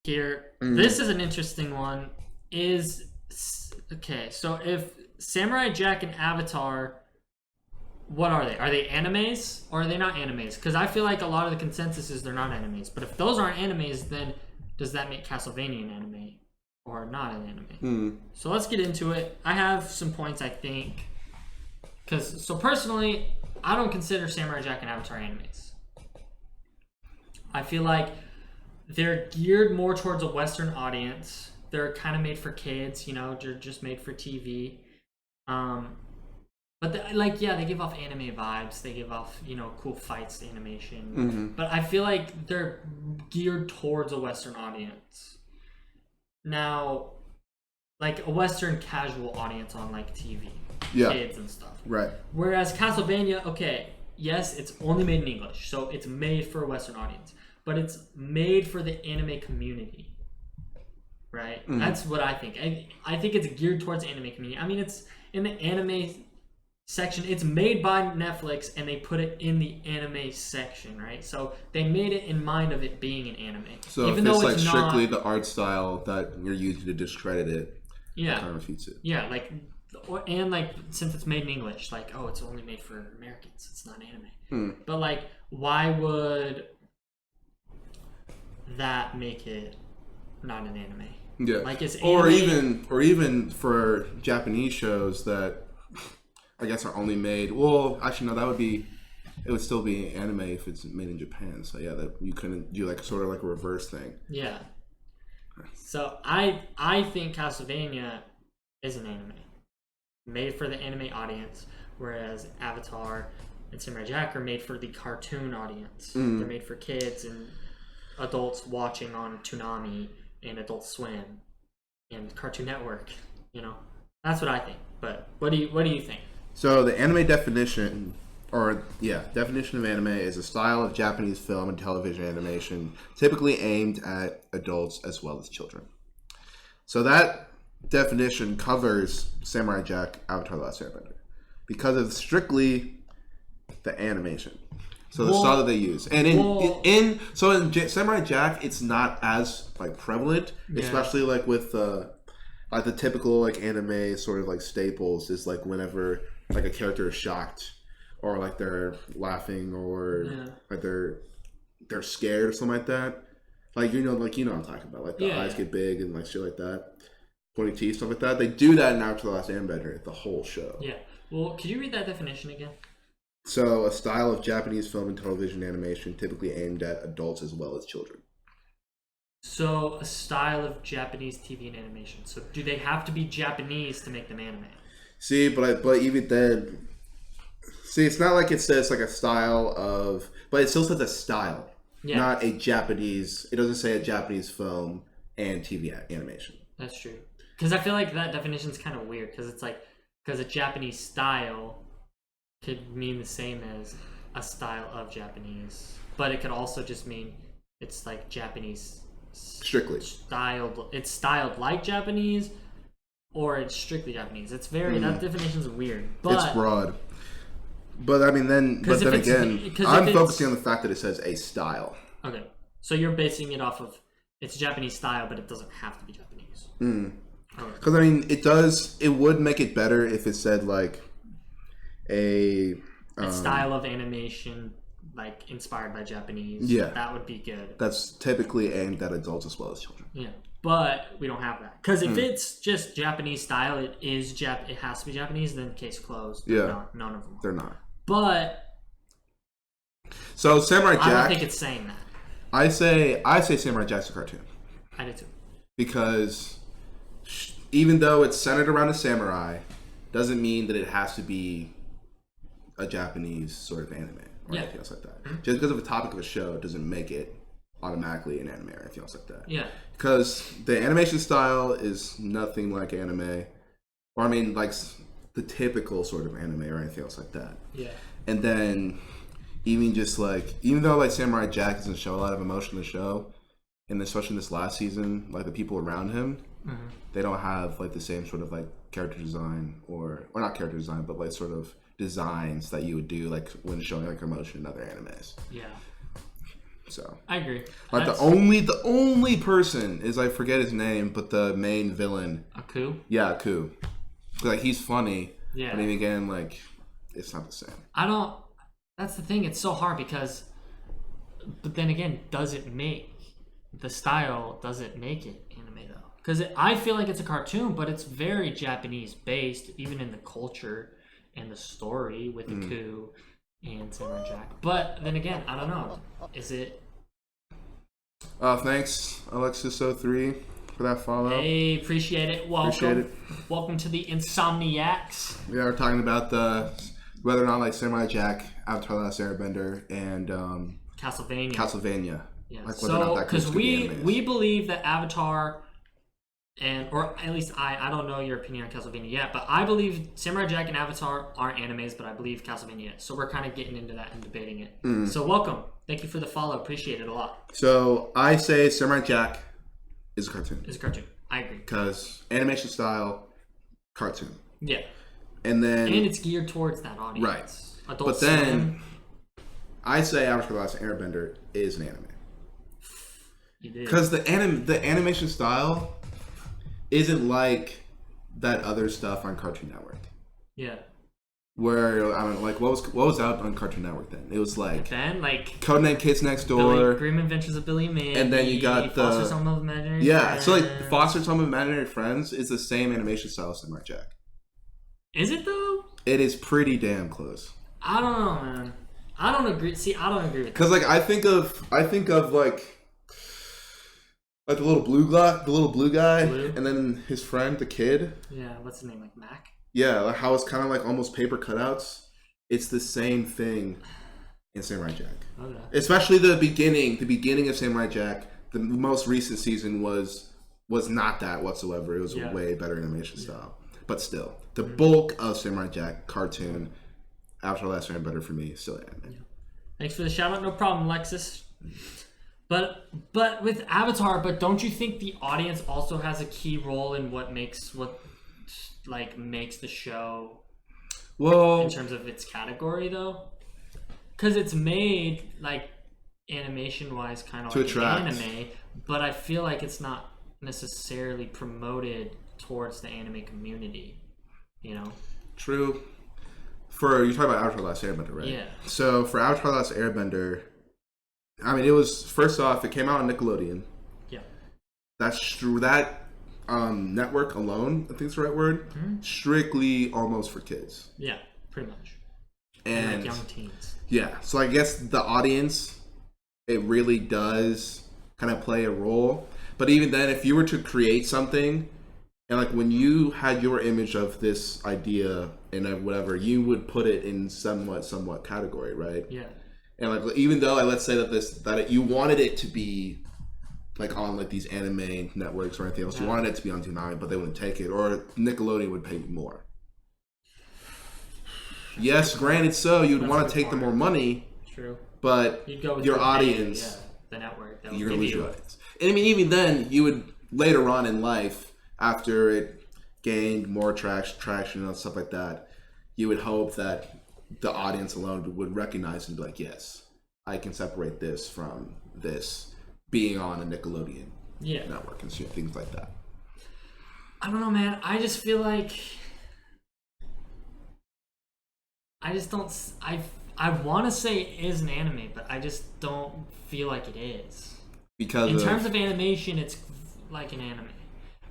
here. This is an interesting one. Okay, so if Samurai Jack and Avatar, what are they? Are they animes or are they not animes? Because I feel like a lot of the consensus is they're not animes. But if those aren't animes, then does that make Castlevania an anime or not an anime? So let's get into it. I have some points, I think. So personally, I don't consider Samurai Jack and Avatar animes. I feel like they're geared more towards a Western audience. They're kind of made for kids, they're just made for TV. But they give off anime vibes. They give off, cool fights, animation. But I feel like they're geared towards a Western audience. Now, like a Western casual audience on like TV, kids and stuff. Right. Whereas Castlevania, okay, yes, it's only made in English, so it's made for a Western audience, but it's made for the anime community. Right? That's what I think. I think it's geared towards the anime community. I mean, it's in the anime section. It's made by Netflix, and they put it in the anime section, right? So they made it in mind of it being an anime. So even if it's strictly the art style that you're using to discredit it, it kind of refutes it. Yeah, since it's made in English, it's only made for Americans. It's not anime. But why would that make it not an anime? Yeah, or even for Japanese shows that I guess are only made. Well, actually, no, it would still be anime if it's made in Japan. So yeah, that you couldn't do sort of a reverse thing. Yeah. So I think Castlevania is an anime made for the anime audience, whereas Avatar and Samurai Jack are made for the cartoon audience. They're made for kids and adults watching on Toonami and Adult Swim and Cartoon Network. That's what I think. But what do you think? So the anime definition of anime is a style of Japanese film and television animation typically aimed at adults as well as children. So that definition covers Samurai Jack, Avatar: The Last Airbender because of strictly the animation. So the style that they use, and in Samurai Jack, it's not as prevalent, especially with the typical anime sort of staples is whenever a character is shocked or they're laughing or they're scared or something like that. You know what I'm talking about. The eyes get big and shit like that, pointy teeth, stuff like that. They do that in Avatar: The Last Airbender, the whole show. Yeah. Well, could you read that definition again? So, a style of Japanese film and television animation typically aimed at adults as well as children. So, a style of Japanese TV and animation. So, do they have to be Japanese to make them anime? See, but even then, it's not like it says a style of, but it still says a style, not a Japanese. It doesn't say a Japanese film and TV animation. That's true. Because I feel like that definition is kind of weird. Because it's because a Japanese style could mean the same as a style of Japanese, but it could also just mean it's Japanese strictly styled. It's styled like Japanese, or it's strictly Japanese. It's very that definition's weird. But it's broad. But I mean, then again, I'm focusing on the fact that it says a style. Okay, so you're basing it off of it's Japanese style, but it doesn't have to be Japanese. Because I mean, it would make it better if it said a style of animation inspired by Japanese. Yeah, that would be good. That's typically aimed at adults as well as children. Yeah, but we don't have that because if it's just Japanese style, it has to be Japanese. Then case closed. Yeah, no, none of them. They're not. But so Samurai Jack. I don't think it's saying that. I say Samurai Jack's a cartoon. I do too. Because even though it's centered around a samurai, doesn't mean that it has to be a Japanese sort of anime or anything else like that. Just because of the topic of a show doesn't make it automatically an anime or anything else like that. Yeah. Because the animation style is nothing like anime, or I mean the typical sort of anime or anything else like that. Yeah. And then even though Samurai Jack doesn't show a lot of emotion in the show, and especially in this last season, the people around him, they don't have the same sort of character design or not character design, but sort of designs that you would do when showing emotion in other animes. Yeah. So I agree. like the only person is I forget his name, but the main villain. Aku? Yeah, Aku. Like he's funny. Yeah. But then again, like it's not the same. That's the thing. It's so hard because, but then again, does it make it anime though? Because I feel like it's a cartoon, but it's very Japanese based, even in the culture and the story with Aku and Samurai Jack. But then again, I don't know. Is it? Thanks, Alexis03, for that follow. Hey, appreciate it. Welcome. Appreciate it. Welcome to the Insomniacs. Yeah, we're talking about whether or not like Samurai Jack, Avatar: The Last Airbender, and Castlevania. Yeah. Like whether or not that because could be animes. we believe that Avatar, or at least I don't know your opinion on Castlevania yet, but I believe Samurai Jack and Avatar aren't animes, but I believe Castlevania is. So we're kind of getting into that and debating it. So welcome. Thank you for the follow. Appreciate it a lot. So I say Samurai Jack is a cartoon. It's a cartoon. I agree. Because animation style, cartoon. Yeah. And it's geared towards that audience. Right. Adult but then Swim. I say Avatar: The Last Airbender is an anime. You did. Because the animation style isn't like that other stuff on Cartoon Network. Yeah. Where I don't know, like what was out on Cartoon Network then? It was like Codename Kids Next Door, Grim Adventures of Billy and Mandy, and then you got Foster's Home of Imaginary Friends. So like Foster's Home of Imaginary Friends is the same animation style as Samurai Jack. Is it though? It is pretty damn close. I don't know, man. I don't agree. See, I don't agree with that. Because like I think of like the little blue guy, and then his friend, the kid. Yeah, what's his name? Like Mac. Yeah, like how it's kind of like almost paper cutouts. It's the same thing in Samurai Jack. Okay. Especially the beginning of Samurai Jack. The most recent season was not that whatsoever. It was a way better animation style. But still, the bulk of Samurai Jack cartoon, Avatar: The Last Airbender for me, is still anime. Yeah. Thanks for the shout out. No problem, Lexus. But with Avatar, don't you think the audience also has a key role in what makes the show? Well, in terms of its category, though, because it's made like animation wise, kind of like an anime, but I feel like it's not necessarily promoted towards the anime community. You know. True. You're talking about Avatar: The Last Airbender, right? Yeah. So for Avatar: The Last Airbender, I mean, it was first off, it came out on Nickelodeon. Yeah. That's true. That network alone, I think it's the right word, strictly almost for kids. Yeah, pretty much. And like young teens. Yeah. So I guess the audience, it really does kind of play a role. But even then, if you were to create something, and like when you had your image of this idea and whatever, you would put it in somewhat category, right? Yeah. And like even though let's say that you wanted it to be like on like these anime networks or anything else, you wanted it to be on Toonami, but they wouldn't take it, or Nickelodeon would pay you more. Yes, granted, so you'd want to take the more money. True. But you'd go with your audience, the network, you're gonna lose your audience. And I mean, even then, you would later on in life, after it gained more traction and stuff like that, you would hope that the audience alone would recognize and be like, yes, I can separate this from this being on a Nickelodeon network and things like that. I don't know, man. I just feel like I just don't. I want to say it is an anime, but I just don't feel like it is. Because in terms of animation, it's like an anime,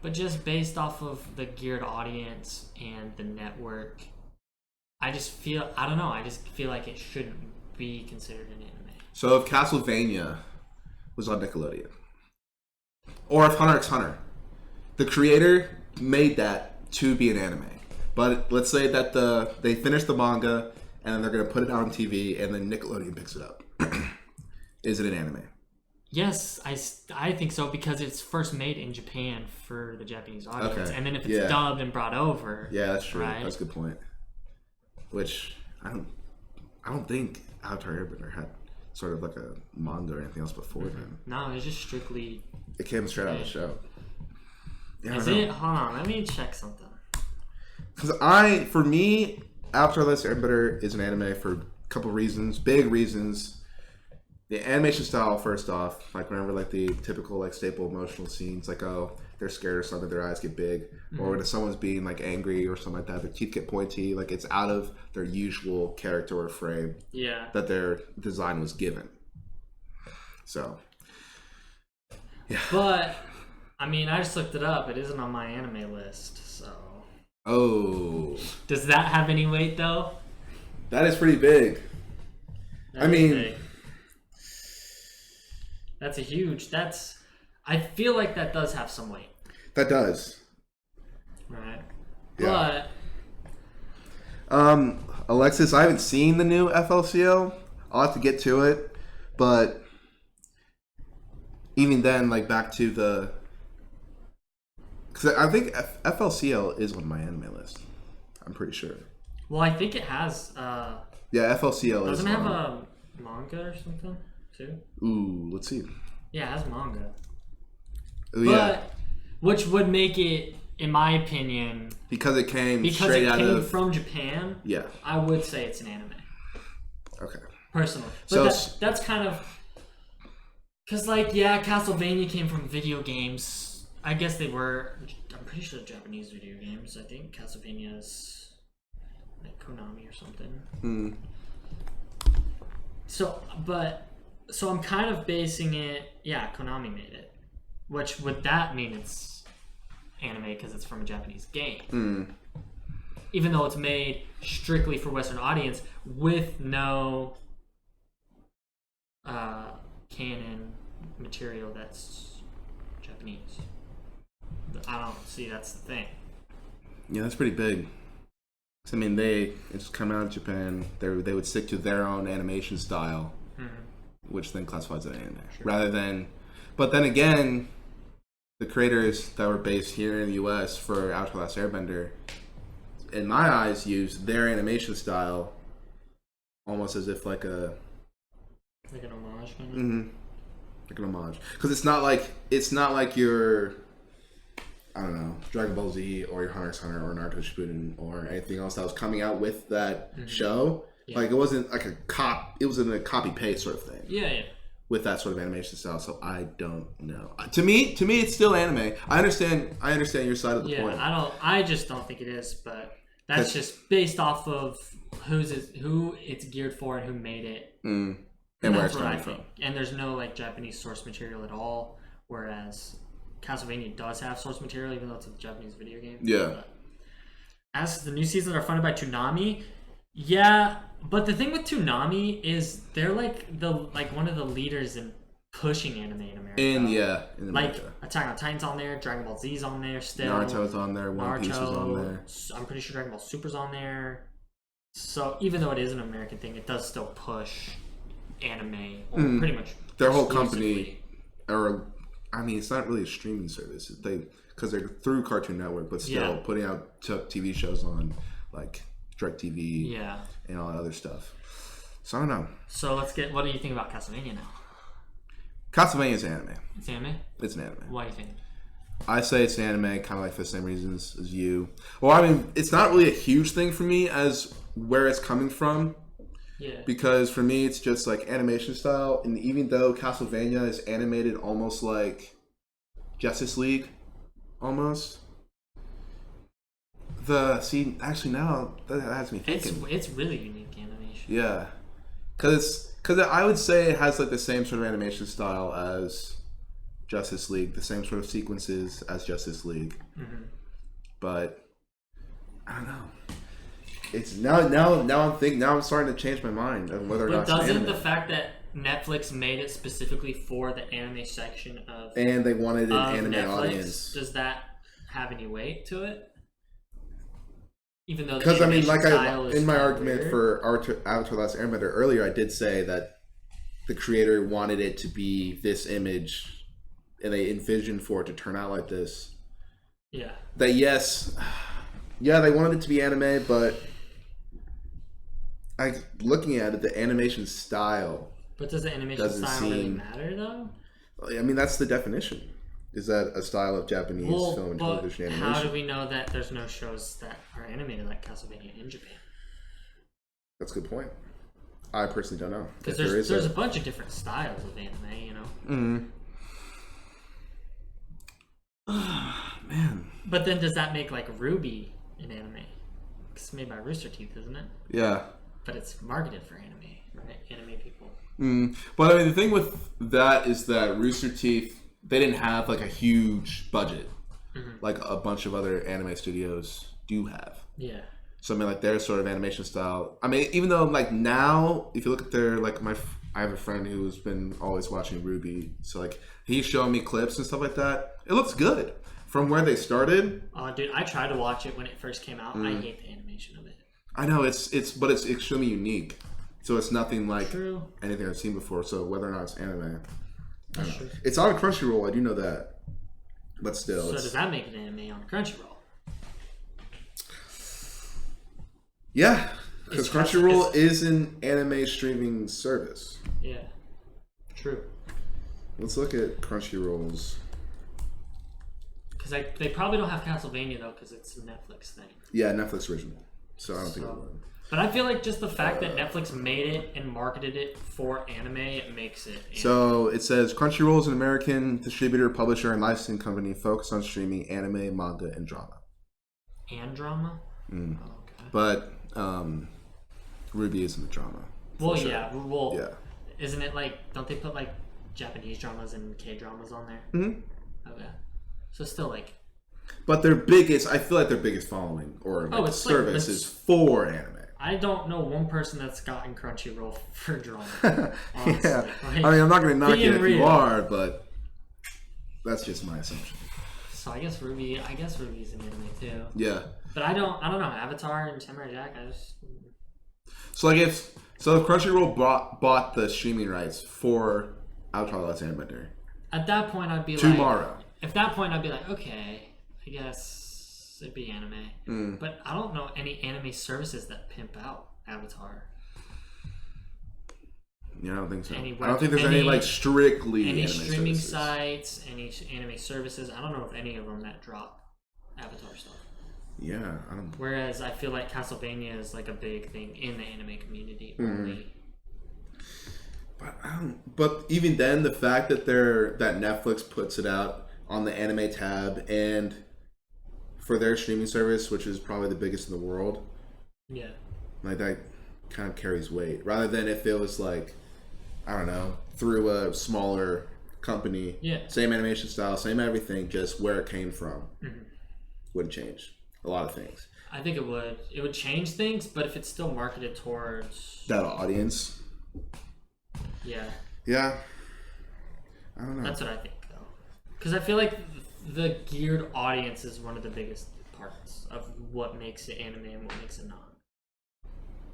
but just based off of the geared audience and the network, I just feel like it shouldn't be considered an anime. So if Castlevania was on Nickelodeon, or if Hunter x Hunter, the creator made that to be an anime, but let's say that they finish the manga and then they're going to put it out on TV and then Nickelodeon picks it up. Is it an anime? Yes, I think so, because it's first made in Japan for the Japanese audience, okay. And then if it's dubbed and brought over, that's true. Right? That's a good point. Which I don't think Avatar Airbender had sort of like a manga or anything else before then. No, it's just strictly. It came straight out of the show. Yeah, Is it? Hold on, let me check something. Because for me, Avatar: The Last Airbender is an anime for a couple reasons, big reasons. The animation style, first off, like remember like the typical like staple emotional scenes, like oh they're scared or something, their eyes get big, or when someone's being like angry or something like that, their teeth get pointy, like it's out of their usual character or frame that their design was given. So, yeah. But I mean, I just looked it up. It isn't on my anime list, so. Oh. Does that have any weight though? That is pretty big. Big. That's a huge. I feel like that does have some weight. That does. Right. Yeah. But. Alexis, I haven't seen the new FLCL. I'll have to get to it, but even then, like back to the. Because I think FLCL is on my anime list. I'm pretty sure. Well, I think it has. Yeah, FLCL doesn't it have a manga or something too? Ooh, let's see. Yeah, it has manga. Ooh, yeah. Which would make it, in my opinion, because it came from Japan. Yeah, I would say it's an anime. Okay. Personally, but so that's kind of because, like, yeah, Castlevania came from video games. I guess they were. I'm pretty sure Japanese video games. I think Castlevania's like Konami or something. So I'm kind of basing it. Yeah, Konami made it. Which would that mean it's anime because it's from a Japanese game? Even though it's made strictly for Western audience with no canon material that's Japanese. I don't see that's the thing. Yeah, that's pretty big. I mean, it's come out of Japan. They would stick to their own animation style, which then classifies as anime, rather than. But then again, the creators that were based here in the U.S. for Outlast Airbender, in my eyes, use their animation style almost as if like an homage, kind of. Like an homage, because it's not like your. I don't know, Dragon Ball Z or your Hunter x Hunter or Naruto Shippuden or anything else that was coming out with that show. Yeah. Like it wasn't like it wasn't a copy paste sort of thing. Yeah. With that sort of animation style, so I don't know. To me, it's still anime. I understand your side of the point. I just don't think it is, but that's just based off of who it's geared for and who made it, and where it's coming from. And there's no like Japanese source material at all, whereas Castlevania does have source material, even though it's a Japanese video game. Yeah. But as the new seasons are funded by Toonami, yeah. But the thing with Toonami is they're like one of the leaders in pushing anime in America. In America. Attack on Titan's on there, Dragon Ball Z's on there still. Naruto's on there, One Piece is on there. I'm pretty sure Dragon Ball Super's on there. So even though it is an American thing, it does still push anime, or pretty much their whole company, it's not really a streaming service. Because they're through Cartoon Network, but still putting out TV shows on like DirecTV, and all that other stuff. So I don't know. So what do you think about Castlevania now? Castlevania is anime. It's anime? It's an anime. Why do you think? I say it's an anime, kind of like for the same reasons as you. Well, I mean, it's not really a huge thing for me as where it's coming from. Yeah. Because for me, it's just like animation style, and even though Castlevania is animated almost like Justice League, almost. Actually now that has me thinking. It's really unique animation. Yeah, because I would say it has like the same sort of animation style as Justice League, the same sort of sequences as Justice League. But I don't know. It's now I'm starting to change my mind of whether or not. But doesn't the fact that Netflix made it specifically for the anime section and they wanted an anime Netflix, audience, does that have any weight to it? Even though because I mean, like in my argument for Avatar: Last Airbender earlier, I did say that the creator wanted it to be this image, and they envisioned for it to turn out like this. Yeah. That they wanted it to be anime, but looking at it, the animation style. But does the animation style really matter, though? I mean, that's the definition. Is that a style of Japanese film and television animation? How do we know that there's no shows that are animated like Castlevania in Japan? That's a good point. I personally don't know. Because there's a bunch of different styles of anime, you know. Man. But then does that make like Ruby an anime? It's made by Rooster Teeth, isn't it? Yeah. But it's marketed for anime, right? Anime people. But I mean, the thing with that is that Rooster Teeth, they didn't have like a huge budget, like a bunch of other anime studios do have. Yeah. So I mean, like their sort of animation style. I mean, even though like now, if you look at their like I have a friend who's been always watching Ruby, so like he's showing me clips and stuff like that. It looks good from where they started. Oh, dude, I tried to watch it when it first came out. I hate the animation of it. I know but it's extremely unique. So it's nothing like True. anything I've seen before. So whether or not it's anime, I don't know. True. It's on Crunchyroll. I do know that, but still. So does that make it anime on Crunchyroll? Yeah, because Crunchyroll is an anime streaming service. Yeah. True. Let's look at Crunchyroll's. Because they probably don't have Castlevania though, because it's a Netflix thing. Yeah, Netflix original. So I don't think it would. But I feel like just the fact that Netflix made it and marketed it for anime, it makes it anime. So it says Crunchyroll is an American distributor, publisher, and licensing company focused on streaming anime, manga, and drama. And drama? Oh, okay. But Ruby isn't the drama. Well, sure. yeah. Well, Yeah. Isn't it like, don't they put like Japanese dramas and K-dramas on there? Mm-hmm. Okay. So still like... But their biggest, I feel like their biggest following or like, service is for anime. I don't know one person that's gotten Crunchyroll for drama. Honestly. Yeah. Like, I mean, I'm not going to knock it if real. you are, but that's just my assumption. So I guess Ruby's an anime too. Yeah. But I don't know. Avatar and Samurai Jack, So if Crunchyroll bought the streaming rights for Avatar: The Last Airbender. At that point, I'd be tomorrow. At that point, I'd be like, okay, I guess it'd be anime. But I don't know any anime services that pimp out Avatar. Yeah, I don't think so. I don't think there's any like strictly any anime streaming services. sites, any anime services. I don't know if any of them that drop Avatar stuff. Yeah, I don't. Whereas I feel like Castlevania is like a big thing in the anime community only. But even then, the fact that Netflix puts it out on the anime tab and for their streaming service, which is probably the biggest in the world, yeah, like that kind of carries weight. Rather than if it was like, I don't know, through a smaller company, same animation style, same everything, just where it came from would change a lot of things. I think it would. It would change things, but if it's still marketed towards that audience. Yeah. I don't know. That's what I think, though. Because I feel like the geared audience is one of the biggest parts of what makes it anime and what makes it not.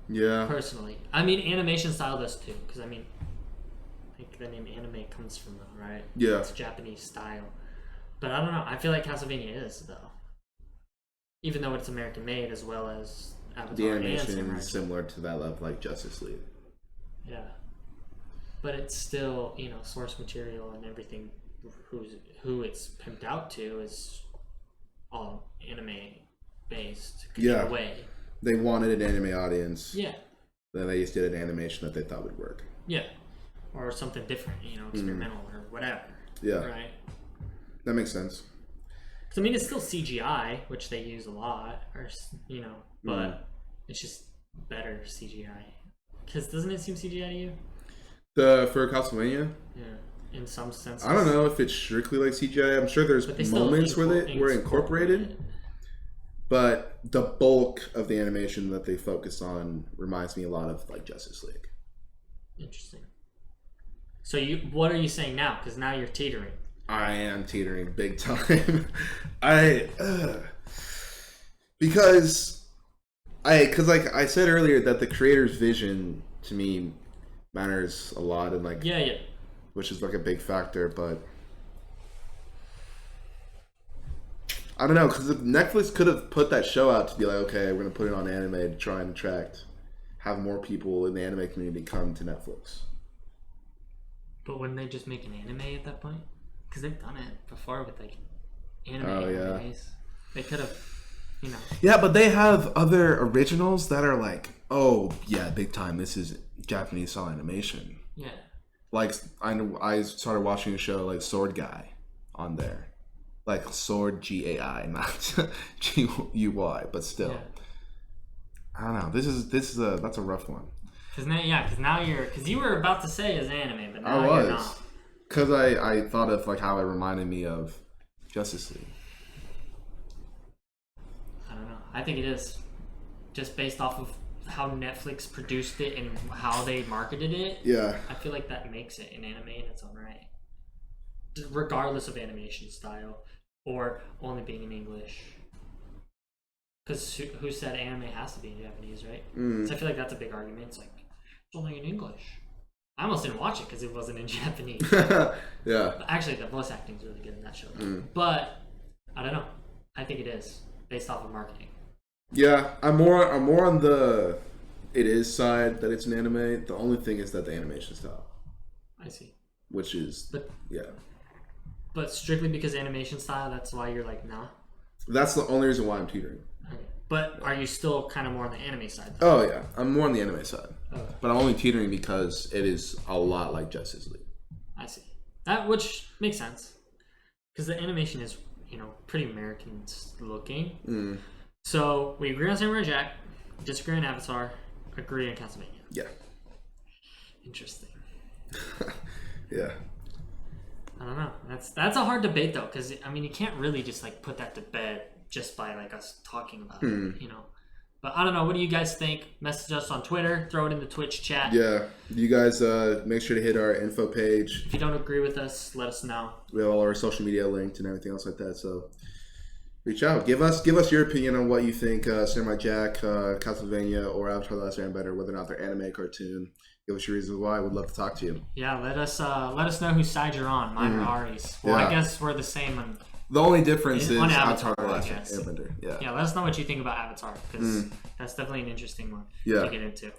Yeah. Personally. I mean, animation style does too. Because, I mean, I think the name anime comes from that, right? Yeah. It's Japanese style. But I don't know. I feel like Castlevania is, though. Even though it's American made as well as Avatar. The animation is similar to that of like Justice League. Yeah. But it's still, source material and everything who it's pimped out to is all anime based. Yeah. Way. They wanted an anime audience. Yeah. Then they just did an animation that they thought would work. Yeah. Or something different, experimental or whatever. Yeah. Right? That makes sense. Because, I mean, it's still CGI, which they use a lot, but it's just better CGI. Because doesn't it seem CGI to you? For Castlevania? Yeah, in some sense. I don't know if it's strictly like CGI. I'm sure there's moments where they were incorporated. But the bulk of the animation that they focus on reminds me a lot of like Justice League. Interesting. So what are you saying now? Because now you're teetering. I am teetering big time. Because like I said earlier that the creator's vision to me matters a lot and like which is like a big factor, but I don't know, because Netflix could have put that show out to be like, okay, we're gonna put it on anime to try and have more people in the anime community come to Netflix. But wouldn't they just make an anime at that point? Because they've done it before with like anime animes. They could have, Yeah, but they have other originals that are like, oh yeah, big time. This is Japanese style animation. Yeah. Like I started watching a show like Sword Guy on there, like Sword GAI, not GUY, but still. Yeah. I don't know. That's a rough one. Because you were about to say is anime, but now I you're was. not. Because I thought of like how it reminded me of Justice League. I don't know. I think it is. Just based off of how Netflix produced it and how they marketed it. Yeah. I feel like that makes it an anime in its own right. Regardless of animation style or only being in English. Because who said anime has to be in Japanese, right? So I feel like that's a big argument. It's like, it's only in English. I almost didn't watch it because it wasn't in Japanese. Yeah. But actually, the voice acting is really good in that show. But I don't know. I think it is based off of marketing. Yeah, I'm more on the it is side that it's an anime. The only thing is that the animation style, I see. which is yeah. But strictly because animation style, that's why you're like, nah. That's the only reason why I'm teetering. Okay. But are you still kind of more on the anime side, though? Oh yeah, I'm more on the anime side. Okay. But I'm only teetering because it is a lot like Justice League. I see. That which makes sense. Because the animation is, pretty American looking. So we agree on Samurai Jack, disagree on Avatar, agree on Castlevania. Yeah. Interesting. Yeah. I don't know. That's a hard debate though, because you can't really just like put that to bed just by like us talking about it, But I don't know. What do you guys think? Message us on Twitter. Throw it in the Twitch chat. Yeah. You guys make sure to hit our info page. If you don't agree with us, let us know. We have all our social media linked and everything else like that. So reach out. Give us your opinion on what you think Samurai Jack, Castlevania, or Avatar: The Last Airbender, whether or not they're anime, cartoon. Give us your reasons why. We'd love to talk to you. Yeah, let us know whose side you're on. Mine or Ari's. Well, Yeah. I guess we're the same on. The only difference is on Avatar: The Avatar, I Last guess. Airbender. Yeah. Yeah, let us know what you think about Avatar, because that's definitely an interesting one Yeah. to get into.